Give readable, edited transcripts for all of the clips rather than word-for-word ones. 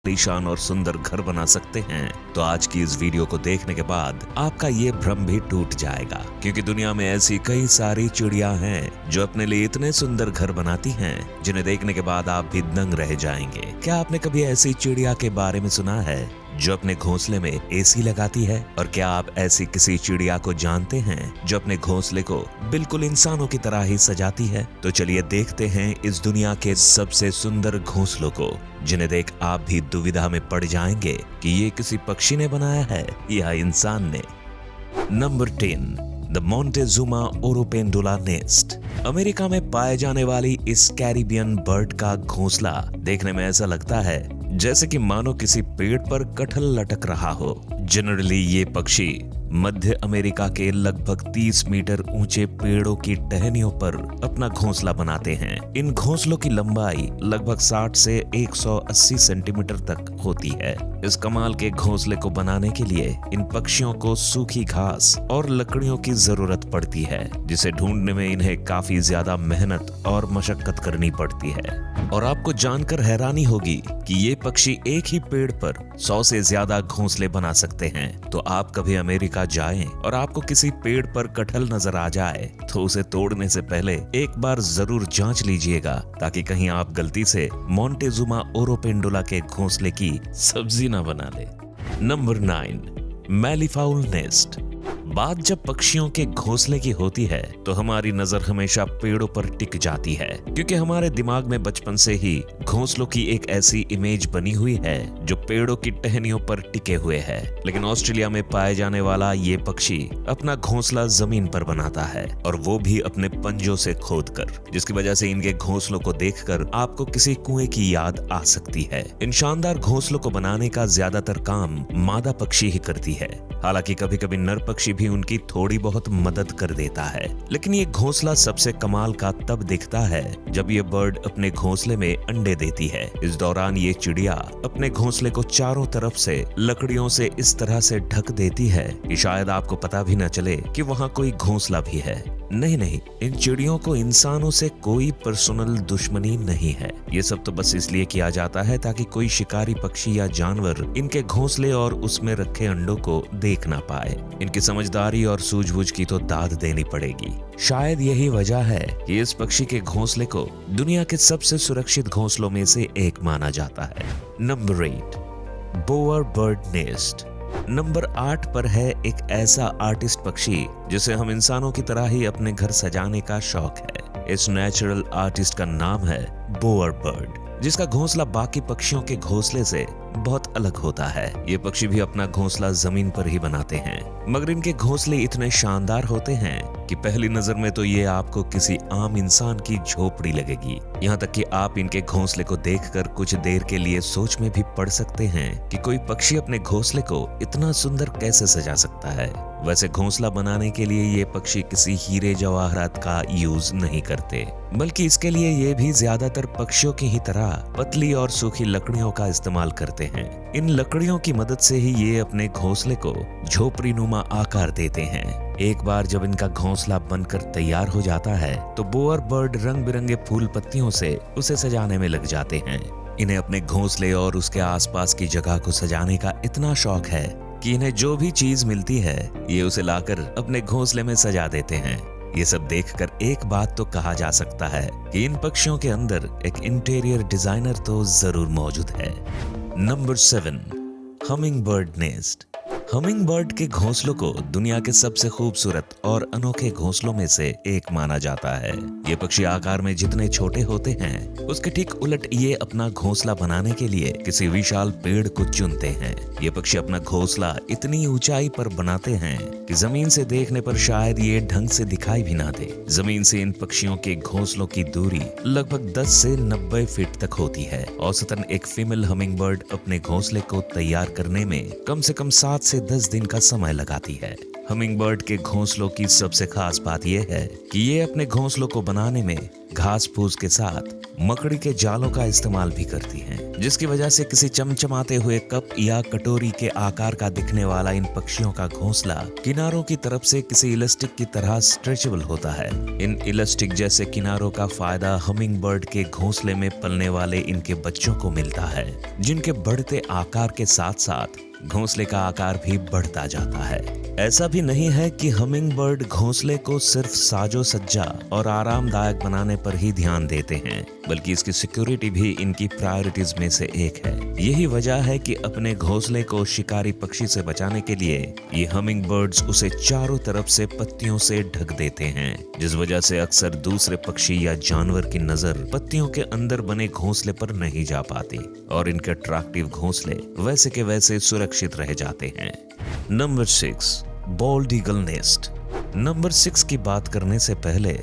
आलीशान और सुंदर घर बना सकते हैं, तो आज की इस वीडियो को देखने के बाद आपका ये भ्रम भी टूट जाएगा, क्योंकि दुनिया में ऐसी कई सारी चिड़िया हैं जो अपने लिए इतने सुंदर घर बनाती हैं जिन्हें देखने के बाद आप भी दंग रह जाएंगे। क्या आपने कभी ऐसी चिड़िया के बारे में सुना है जो अपने घोंसले में एसी लगाती है? और क्या आप ऐसी किसी चिड़िया को जानते हैं जो अपने घोंसले को बिल्कुल इंसानों की तरह ही सजाती है? तो चलिए देखते हैं इस दुनिया के सबसे सुंदर घोंसलों को, जिन्हें देख आप भी दुविधा में पड़ जाएंगे कि ये किसी पक्षी ने बनाया है या इंसान ने। Number 10, the Montezuma oropendola nest. America में पाए जाने वाली इस कैरिबियन बर्ड का घोंसला देखने में ऐसा लगता है जैसे कि मानो किसी पेड़ पर कटहल लटक रहा हो। जनरली ये पक्षी मध्य अमेरिका के लगभग 30 मीटर ऊंचे पेड़ों की टहनियों पर अपना घोंसला बनाते हैं। इन घोंसलों की लंबाई लगभग 60 से 180 सेंटीमीटर तक होती है। इस कमाल के घोंसले को बनाने के लिए इन पक्षियों को सूखी घास और लकड़ियों की जरूरत पड़ती है, जिसे ढूंढने में इन्हें काफी ज्यादा मेहनत और मशक्कत करनी पड़ती है। और आपको जानकर हैरानी होगी कि ये पक्षी एक ही पेड़ पर 100 से ज्यादा घोंसले बना सकते हैं। तो आप कभी अमेरिका जाएं और आपको किसी पेड़ पर कटहल नजर आ जाए तो उसे तोड़ने से पहले एक बार जरूर जांच लीजिएगा, ताकि कहीं आप गलती से मोंटेजुमा ओरोपेंडुला के घोंसले की सब्जी ना बना ले। Number 9, malleefowl nest. बात जब पक्षियों के घोंसले की होती है तो हमारी नजर हमेशा पेड़ों पर टिक जाती है, क्योंकि हमारे दिमाग में बचपन से ही घोंसलों की एक ऐसी इमेज बनी हुई है जो पेड़ों की टहनियों पर टिके हुए है। लेकिन ऑस्ट्रेलिया में पाए जाने वाला ये पक्षी अपना घोंसला जमीन पर बनाता है, और वो भी अपने पंजों से खोदकर, जिसकी वजह से इनके घोंसलों को देखकर आपको किसी कुएं की याद आ सकती है। इन शानदार घोंसलों को बनाने का ज्यादातर काम मादा पक्षी ही करती है। हालांकि कभी कभी नर पक्षी भी उनकी थोड़ी बहुत मदद कर देता है। लेकिन ये घोंसला सबसे कमाल का तब दिखता है जब ये बर्ड अपने घोंसले में अंडे देती है। इस दौरान ये चिड़िया अपने घोंसले को चारों तरफ से लकड़ियों से इस तरह से ढक देती है कि शायद आपको पता भी न चले कि वहाँ कोई घोंसला भी है। नहीं, इन चिड़ियों को इंसानों से कोई पर्सनल दुश्मनी नहीं है। ये सब तो बस इसलिए किया जाता है ताकि कोई शिकारी पक्षी या जानवर इनके घोंसले और उसमें रखे अंडों को देख ना पाए। इनकी समझदारी और सूझबूझ की तो दाद देनी पड़ेगी। शायद यही वजह है कि इस पक्षी के घोंसले को दुनिया के सबसे सुरक्षित घोंसलों में से एक माना जाता है। Number 8, bower bird nest. Number 8 पर है एक ऐसा आर्टिस्ट पक्षी जिसे हम इंसानों की तरह ही अपने घर सजाने का शौक है। इस नेचुरल आर्टिस्ट का नाम है बोअर बर्ड, जिसका घोंसला बाकी पक्षियों के घोंसले से बहुत अलग होता है। ये पक्षी भी अपना घोंसला जमीन पर ही बनाते हैं, मगर इनके घोंसले इतने शानदार होते हैं कि पहली नजर में तो ये आपको किसी आम इंसान की झोपड़ी लगेगी। यहाँ तक कि आप इनके घोंसले को देखकर कुछ देर के लिए सोच में भी पड़ सकते हैं कि कोई पक्षी अपने घोंसले को इतना सुंदर कैसे सजा सकता है। वैसे घोंसला बनाने के लिए ये पक्षी किसी हीरे जवाहरात का यूज नहीं करते, बल्कि इसके लिए ये भी ज्यादातर पक्षियों की ही तरह पतली और सूखी लकड़ियों का इस्तेमाल करते हैं। इन लकड़ियों की मदद से ही ये अपने घोंसले को झोपड़ी नुमा आकार देते हैं। एक बार जब इनका घोंसला बनकर तैयार हो जाता है तो बोअर बर्ड रंग बिरंगे फूल पत्तियों से उसे सजाने में लग जाते हैं। इन्हें अपने घोंसले और उसके आसपास की जगह को सजाने का इतना शौक है कि इन्हें जो भी चीज मिलती है ये उसे लाकर अपने घोंसले में सजा देते हैं। ये सब देखकर एक बात तो कहा जा सकता है कि इन पक्षियों के अंदर एक इंटीरियर डिजाइनर तो जरूर मौजूद है। Number 7, humming bird nest. Humming bird के घोंसलों को दुनिया के सबसे खूबसूरत और अनोखे घोंसलों में से एक माना जाता है। ये पक्षी आकार में जितने छोटे होते हैं उसके ठीक उलट ये अपना घोंसला बनाने के लिए किसी विशाल पेड़ को चुनते हैं। ये पक्षी अपना घोंसला इतनी ऊंचाई पर बनाते हैं कि जमीन से देखने पर शायद ये ढंग से दिखाई भी ना दे। जमीन से इन पक्षियों के घोंसलों की दूरी लगभग 10 से 90 फीट तक होती है। औसतन एक फीमेल हमिंग बर्ड अपने घोंसले को तैयार करने में कम से कम 7 से 10 दिन का समय लगाती है। हमिंगबर्ड के घोंसलों की सबसे खास बात यह है कि ये अपने घोंसलों को बनाने में घास फूस के साथ मकड़ी के जालों का इस्तेमाल भी करती हैं, जिसकी वजह से किसी चमचमाते हुए कप या कटोरी के आकार का दिखने वाला इन पक्षियों का घोंसला किनारों की तरफ से किसी इलास्टिक की तरह स्ट्रेचेबल होता है। इन इलास्टिक जैसे किनारों का फायदा हमिंगबर्ड के घोंसले में पलने वाले इनके बच्चों को मिलता है, जिनके बढ़ते आकार के साथ साथ घोंसले का आकार भी बढ़ता जाता है। ऐसा भी नहीं है कि हमिंगबर्ड घोंसले को सिर्फ साजो सज्जा और आरामदायक बनाने पर ही ध्यान देते हैं, बल्कि इसकी सिक्योरिटी भी इनकी प्रायोरिटीज में से एक है। यही वजह है कि अपने घोंसले को शिकारी पक्षी से बचाने के लिए ये हमिंगबर्ड्स उसे चारों तरफ से पत्तियों से ढक देते हैं, जिस वजह से अक्सर दूसरे पक्षी या जानवर की नजर पत्तियों के अंदर बने घोंसले पर नहीं जा पाती और इनके अट्रैक्टिव घोंसले वैसे के वैसे सुरक्षित रह जाते हैं। Number 6, bold eagle nest. Number 6 की बात करने से पहले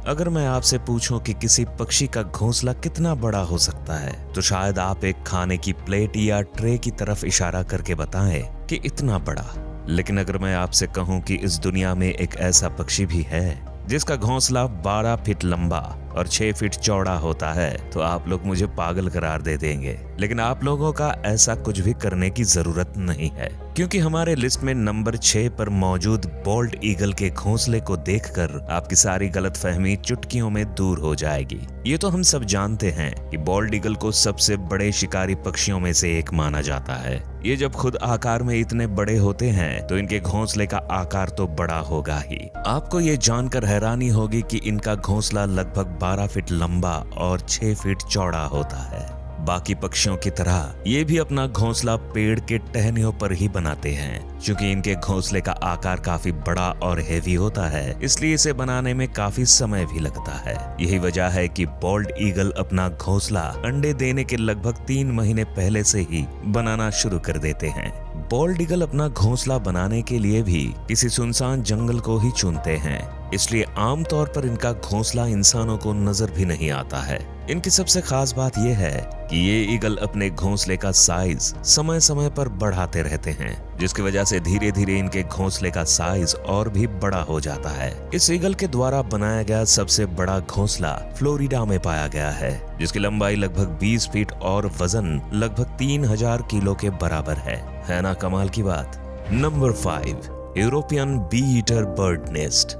अगर मैं आपसे पूछूं कि किसी पक्षी का घोंसला कितना बड़ा हो सकता है, तो शायद आप एक खाने की प्लेट या ट्रे की तरफ इशारा करके बताएं कि इतना बड़ा। लेकिन अगर मैं आपसे कहूं कि इस दुनिया में एक ऐसा पक्षी भी है जिसका घोंसला 12 फीट लंबा और 6 फीट चौड़ा होता है, तो आप लोग मुझे पागल करार दे देंगे। लेकिन आप लोगों का ऐसा कुछ भी करने की जरूरत नहीं है, क्योंकि हमारे लिस्ट में नंबर 6 पर मौजूद बॉल्ड ईगल के घोंसले को देखकर आपकी सारी गलतफहमी चुटकियों में दूर हो जाएगी। ये तो हम सब जानते हैं कि बॉल्ड ईगल को सबसे बड़े शिकारी पक्षियों में से एक माना जाता है। ये जब खुद आकार में इतने बड़े होते हैं तो इनके घोंसले का आकार तो बड़ा होगा ही। आपको ये जानकर हैरानी होगी कि इनका घोंसला लगभग 12 फीट लंबा और 6 फीट चौड़ा होता है। बाकी पक्षियों की तरह ये भी अपना घोंसला पेड़ के टहनियों पर ही बनाते हैं। क्योंकि इनके घोंसले का आकार काफी बड़ा और हेवी होता है, इसलिए इसे बनाने में काफी समय भी लगता है। यही वजह है कि बॉल्ड ईगल अपना घोंसला अंडे देने के लगभग 3 महीने पहले से ही बनाना शुरू कर देते हैं। बॉल्ड ईगल अपना घोंसला बनाने के लिए भी किसी सुनसान जंगल को ही चुनते हैं, इसलिए आमतौर पर इनका घोंसला इंसानों को नजर भी नहीं आता है। इनकी सबसे खास बात यह है कि ये ईगल अपने घोंसले का साइज समय समय पर बढ़ाते रहते हैं, जिसकी वजह से धीरे धीरे इनके घोंसले का साइज और भी बड़ा हो जाता है। इस ईगल के द्वारा बनाया गया सबसे बड़ा घोंसला फ्लोरिडा में पाया गया है, जिसकी लंबाई लगभग 20 फीट और वजन लगभग 3000 किलो के बराबर है ना कमाल की बात। Number 5, European bee eater bird nest.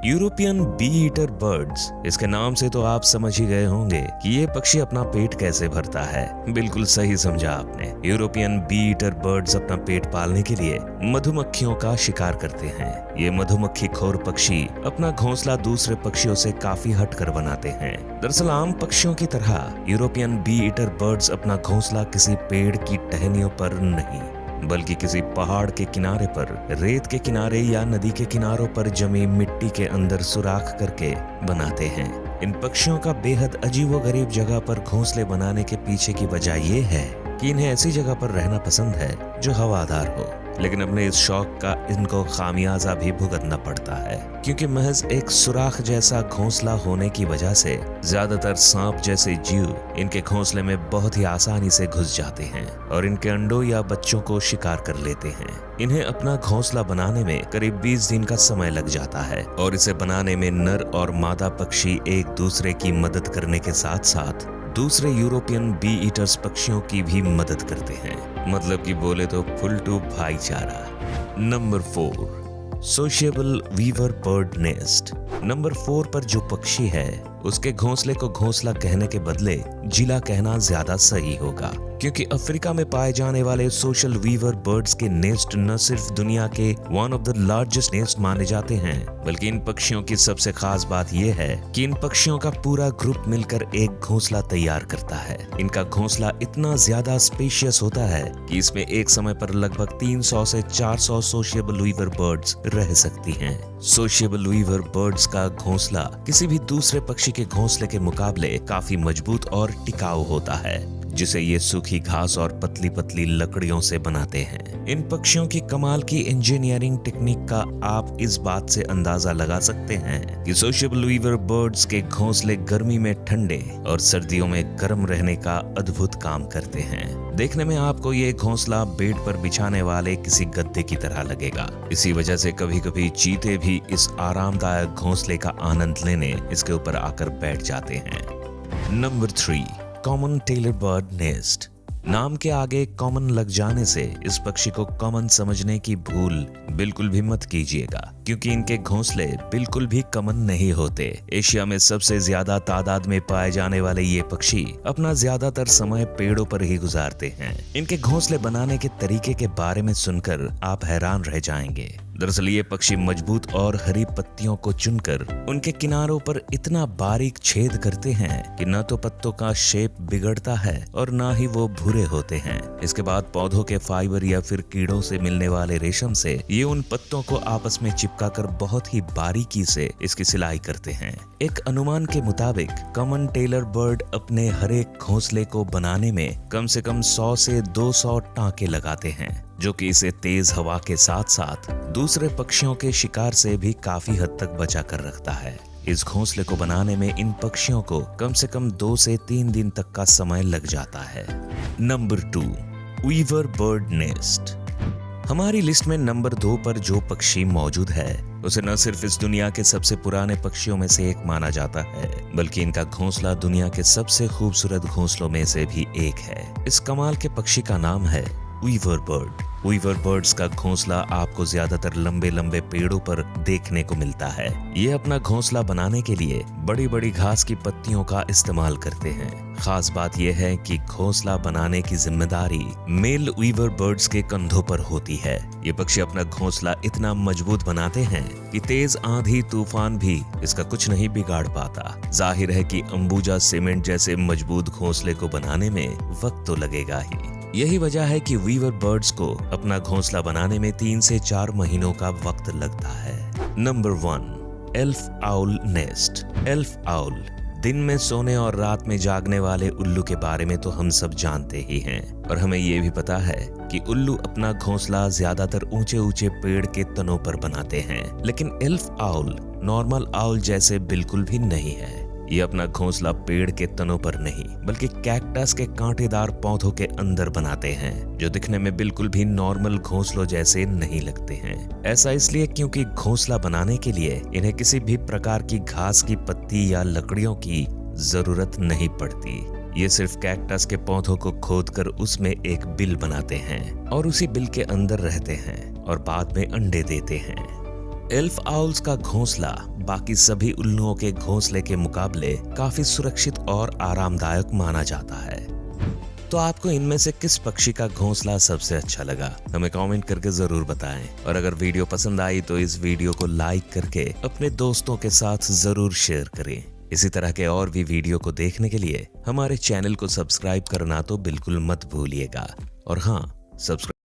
European bee eater birds, इसके नाम से तो आप समझ ही गए होंगे कि ये पक्षी अपना पेट कैसे भरता है। बिल्कुल सही समझा आपने। यूरोपियन बी ईटर बर्ड्स अपना पेट पालने के लिए मधुमक्खियों का शिकार करते हैं। ये मधुमक्खी खोर पक्षी अपना घोंसला दूसरे पक्षियों से काफी हटकर बनाते हैं। दरअसल आम पक्षियों की तरह यूरोपियन बी ईटर बर्ड्स अपना घोंसला किसी पेड़ की टहनियों पर नहीं, बल्कि किसी पहाड़ के किनारे पर, रेत के किनारे या नदी के किनारों पर जमी मिट्टी के अंदर सुराख करके बनाते हैं। इन पक्षियों का बेहद अजीबोगरीब जगह पर घोंसले बनाने के पीछे की वजह ये है कि इन्हें ऐसी जगह पर रहना पसंद है जो हवादार हो। लेकिन अपने इस शौक का इनको खामियाजा भी भुगतना पड़ता है, क्योंकि महज एक सुराख जैसा घोंसला होने की वजह से ज्यादातर सांप जैसे जीव इनके घोंसले में बहुत ही आसानी से घुस जाते हैं और इनके अंडों या बच्चों को शिकार कर लेते हैं। इन्हें अपना घोंसला बनाने में करीब 20 दिन का समय लग जाता है और इसे बनाने में नर और मादा पक्षी एक दूसरे की मदद करने के साथ साथ दूसरे यूरोपियन बी ईटर्स पक्षियों की भी मदद करते हैं। मतलब कि बोले तो फुल टू भाईचारा। Number 4, sociable weaver bird nest. Number 4 पर जो पक्षी है उसके घोंसले को घोंसला कहने के बदले जिला कहना ज्यादा सही होगा, क्योंकि अफ्रीका में पाए जाने वाले सोशल वीवर बर्ड्स के नेस्ट न सिर्फ दुनिया के one of the largest nest माने जाते हैं, बल्कि इन पक्षियों की सबसे खास बात यह है कि इन पक्षियों का पूरा ग्रुप मिलकर एक घोंसला तैयार करता है। इनका घोंसला इतना ज्यादा स्पेशियस होता है कि इसमें एक समय पर लगभग 300 से 400 सोशिएबल वीवर बर्ड्स रह सकती हैं। सोशिएबल वीवर बर्ड्स का घोंसला किसी भी दूसरे पक्षी के घोंसले के मुकाबले काफी मजबूत और टिकाऊ होता है। जिसे ये सूखी घास और पतली पतली लकड़ियों से बनाते हैं। इन पक्षियों की कमाल की इंजीनियरिंग टेक्निक का आप इस बात से अंदाजा लगा सकते हैं कि सोशेबल वीवर बर्ड्स के घोंसले गर्मी में ठंडे और सर्दियों में गर्म रहने का अद्भुत काम करते हैं। देखने में आपको ये घोंसला बेड पर बिछाने वाले किसी गद्दे की तरह लगेगा। इसी वजह से कभी कभी चीते भी इस आरामदायक घोंसले का आनंद लेने इसके ऊपर आकर बैठ जाते हैं। Number 3, common tailor bird nest. नाम के आगे कॉमन लग जाने से इस पक्षी को कॉमन समझने की भूल बिल्कुल भी मत कीजिएगा, क्योंकि इनके घोंसले बिल्कुल भी कॉमन नहीं होते। एशिया में सबसे ज्यादा तादाद में पाए जाने वाले ये पक्षी अपना ज्यादातर समय पेड़ों पर ही गुजारते हैं। इनके घोंसले बनाने के तरीके के बारे में सुनकर आप हैरान रह जाएंगे। दरअसल ये पक्षी मजबूत और हरी पत्तियों को चुनकर उनके किनारों पर इतना बारीक छेद करते हैं कि न तो पत्तों का शेप बिगड़ता है और न ही वो भूरे होते हैं। इसके बाद पौधों के फाइबर या फिर कीड़ों से मिलने वाले रेशम से ये उन पत्तों को आपस में चिपकाकर बहुत ही बारीकी से इसकी सिलाई करते हैं। एक अनुमान के मुताबिक कॉमन टेलर बर्ड अपने हर एक घोंसले को बनाने में कम से कम 100 से 200 टांके लगाते हैं, जो कि इसे तेज हवा के साथ साथ दूसरे पक्षियों के शिकार से भी काफी हद तक बचा कर रखता है। इस घोंसले को बनाने में इन पक्षियों को कम से कम 2 से 3 दिन तक का समय लग जाता है। Number 2, weaver bird nest. हमारी लिस्ट में नंबर 2 पर जो पक्षी मौजूद है उसे न सिर्फ इस दुनिया के सबसे पुराने पक्षियों में से एक माना जाता है, बल्कि इनका घोंसला दुनिया के सबसे खूबसूरत घोंसलों में से भी एक है। इस कमाल के पक्षी का नाम है वीवर बर्ड। वीवर बर्ड्स का घोंसला आपको ज्यादातर लंबे लंबे पेड़ों पर देखने को मिलता है। ये अपना घोंसला बनाने के लिए बड़ी बड़ी घास की पत्तियों का इस्तेमाल करते हैं। खास बात यह है कि घोंसला बनाने की जिम्मेदारी मेल वीवर बर्ड्स के कंधों पर होती है। ये पक्षी अपना घोंसला इतना मजबूत बनाते हैं कि तेज आंधी तूफान भी इसका कुछ नहीं बिगाड़ पाता। जाहिर है कि अंबुजा सीमेंट जैसे मजबूत घोंसले को बनाने में वक्त तो लगेगा ही। यही वजह है कि वीवर बर्ड्स को अपना घोंसला बनाने में 3 से 4 महीनों का वक्त लगता है। Number 1, elf owl nest. Elf owl दिन में सोने और रात में जागने वाले उल्लू के बारे में तो हम सब जानते ही हैं, और हमें ये भी पता है कि उल्लू अपना घोंसला ज्यादातर ऊंचे ऊंचे पेड़ के तनों पर बनाते हैं। लेकिन एल्फ आउल नॉर्मल आउल जैसे बिल्कुल भी नहीं है। ये अपना घोंसला पेड़ के तनों पर नहीं बल्कि कैक्टस के कांटेदार पौधों के अंदर बनाते हैं, जो दिखने में बिल्कुल भी नॉर्मल घोंसलों जैसे नहीं लगते हैं। ऐसा इसलिए क्योंकि घोंसला बनाने के लिए इन्हें किसी भी प्रकार की घास की पत्ती या लकड़ियों की जरूरत नहीं पड़ती। ये सिर्फ कैक्टस के पौधों को खोदकर उसमें एक बिल बनाते हैं और उसी बिल के अंदर रहते हैं और बाद में अंडे देते हैं। एल्फ आउल्स का घोंसला बाकी सभी उल्लुओं के घोंसले के मुकाबले काफी सुरक्षित और आरामदायक माना जाता है। तो आपको इनमें से किस पक्षी का घोंसला सबसे अच्छा लगा, हमें कमेंट करके जरूर बताएं। और अगर वीडियो पसंद आई तो इस वीडियो को लाइक करके अपने दोस्तों के साथ जरूर शेयर करें। इसी तरह के और भी वीडियो को देखने के लिए हमारे चैनल को सब्सक्राइब करना तो बिल्कुल मत भूलिएगा। और हाँ, सब्सक्राइब